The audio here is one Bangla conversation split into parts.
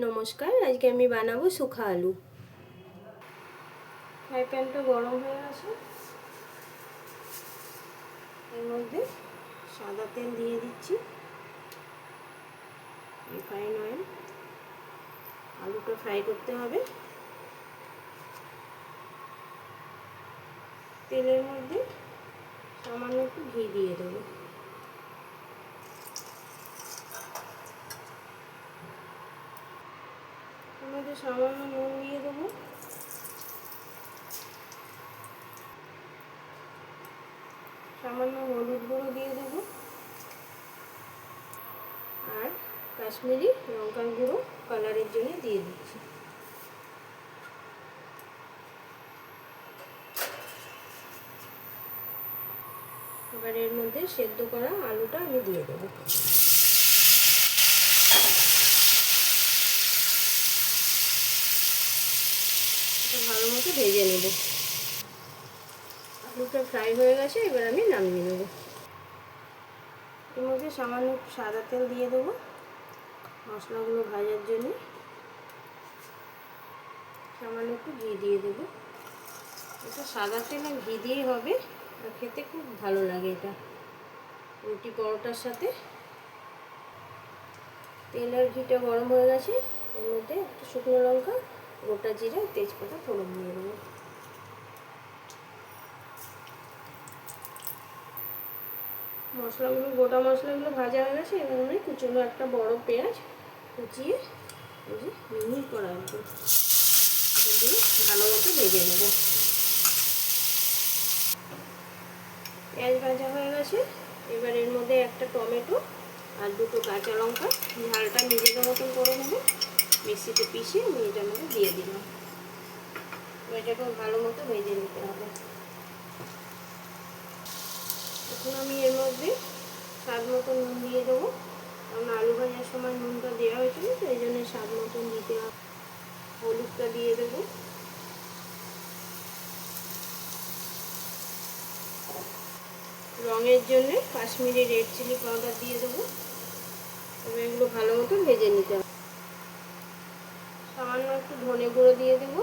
নমস্কার, আজকে আমি বানাবো শুখা আলু। ফ্রাই প্যানটা গরম হয়ে গেছে, এর মধ্যে সাদা তেল দিয়ে দিচ্ছি, রিফাইন অয়েল। আলুটা ফ্রাই করতে হবে। তেলের মধ্যে সামান্য একটু ঘি দিয়ে দেবো। এর মধ্যে সামান্য নুন দিয়ে দেবো, সামান্য হলুদ গুঁড়ো দিয়ে দেবো, আর কাশ্মীরি লঙ্কার গুঁড়ো কালারের জন্য দিয়ে দিচ্ছি। এবার এর মধ্যে সেদ্ধ করা আলুটা আমি দিয়ে দেবো। এটা ভালো মতো ভেজে নেব। আলুটা ফ্রাই হয়ে গেছে, এবার আমি নামিয়ে নেব। এর মধ্যে সামান্য একটু সাদা তেল দিয়ে দেবো মশলাগুলো ভাজার জন্য। সামান্য একটু ঘি দিয়ে দেবো। এটা সাদা তেল আর ঘি দিয়েই হবে, আর খেতে খুব ভালো লাগে এটা রুটি পরোটার সাথে। তেল আর ঘিটা গরম হয়ে গেছে, এর মধ্যে একটু শুকনো লঙ্কা, গোটা জিরা, তেজপাতা ফোড়ন দিয়ে দেবো। গোটা মশলাগুলো ভাজা হয়ে গেছে, এবার আমি কুচনো একটা বড় পেঁয়াজ কুচিয়ে মিহি করা একদম এটা দিয়ে ভালো মতো ভেজে নেব। পেঁয়াজ ভাজা হয়ে গেছে, এবার এর মধ্যে একটা টমেটো আর দুটো কাঁচা লঙ্কা ঝালটা নিজেদের মতন করে নেব, মিক্সিতে পিষে আমি এটার মধ্যে দিয়ে দিলাম। এটাকে ভালো মতো ভেজে নিতে হবে। এখন আমি এর মধ্যে স্বাদ মতো নুন দিয়ে দেবো, কারণ আলু ভাজার সময় নুনটা দেওয়া হয়েছিল, সেই জন্য স্বাদ মতন দিতে হবে। হলুদটা দিয়ে দেবো, রঙের জন্য কাশ্মীরি রেড চিলি পাউডার দিয়ে দেবো। এবার এগুলো ভালো মতো ভেজে নিতে হবে। সামান্য একটু ধনে গুঁড়ো দিয়ে দেবো,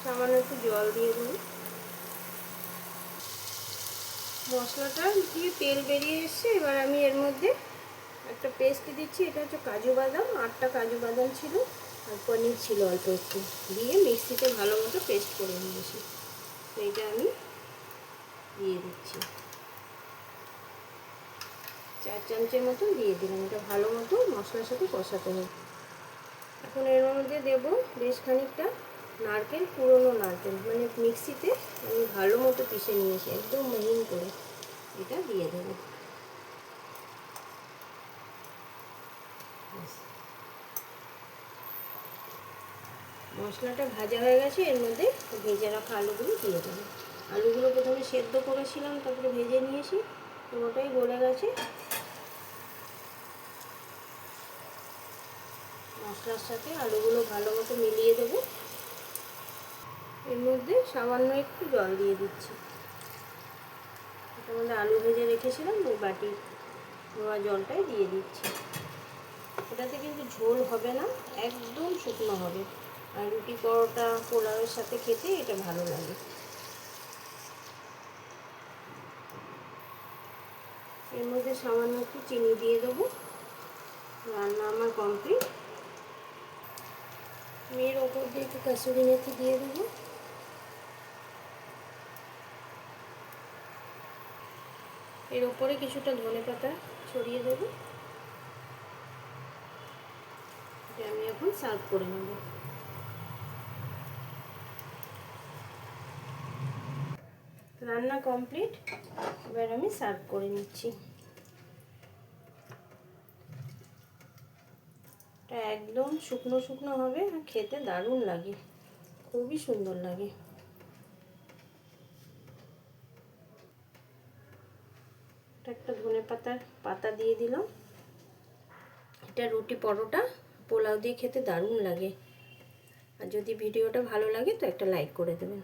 সামান্য একটু জল দিয়ে দেবো। মশলাটা দিয়ে তেল বেরিয়ে এসছে, এবার আমি এর মধ্যে একটা পেস্ট দিচ্ছি। এটা হচ্ছে কাজু বাদাম, 8টা কাজু বাদাম ছিল, আর পনির ছিল অল্প একটু, দিয়ে মিক্সিতে ভালো মতো পেস্ট করে নিয়েছি। তো এটা আমি দিয়ে দিচ্ছি, 4 চামচের মতো দিয়ে দিলাম। এটা ভালো মতো মশলার সাথে কষাতে হবে। এখন এর মধ্যে দেবো বেশ খানিকটা নারকেল, পুরনো নারকেল, মানে মিক্সিতে আমি ভালো মতো পিষে নিয়েছি একদম মিহিন করে, এটা দিয়ে দেবো। মশলাটা ভাজা হয়ে গেছে, এর মধ্যে ভেজে রাখা আলুগুলো দিয়ে দেবো। আলুগুলো প্রথমে সেদ্ধ করেছিলাম, তারপরে ভেজে নিয়েছি, পুরোটাই গলে গেছে। মশলার সাথে আলুগুলো ভালো মতো মিলিয়ে দেবো। এর মধ্যে সামান্য একটু জল দিয়ে দিচ্ছি। এটার মধ্যে আলু ভেজে রেখেছিলাম, ওই বাটি ধোয়া জলটাই দিয়ে দিচ্ছি। এটাতে কিন্তু ঝোল হবে না, একদম শুকনো হবে, আর রুটি পরোটা পোলাওয়ের সাথে খেতে এটা ভালো লাগে। এর মধ্যে সামান্য একটু চিনি দিয়ে দেবো। রান্না আমার কমপ্লিট। এর ওপর দিয়ে একটু কাসুরি মেথি দিয়ে দেবো। এর ওপরে কিছুটা ধনেপাতা ছড়িয়ে দেবো। এটা আমি এখন সার্ভ করে নেব। রান্না কমপ্লিট, এবার আমি সার্ভ করে নিচ্ছি। এটা একদম শুকনো শুকনো হবে, আর খেতে দারুণ লাগে, খুবই সুন্দর লাগে। একটা ধনেপাতার পাতা দিয়ে দিলাম। এটা রুটি পরোটা পোলাও দিয়ে খেতে দারুণ লাগে। আর যদি ভিডিওটা ভালো লাগে তো একটা লাইক করে দেবেন।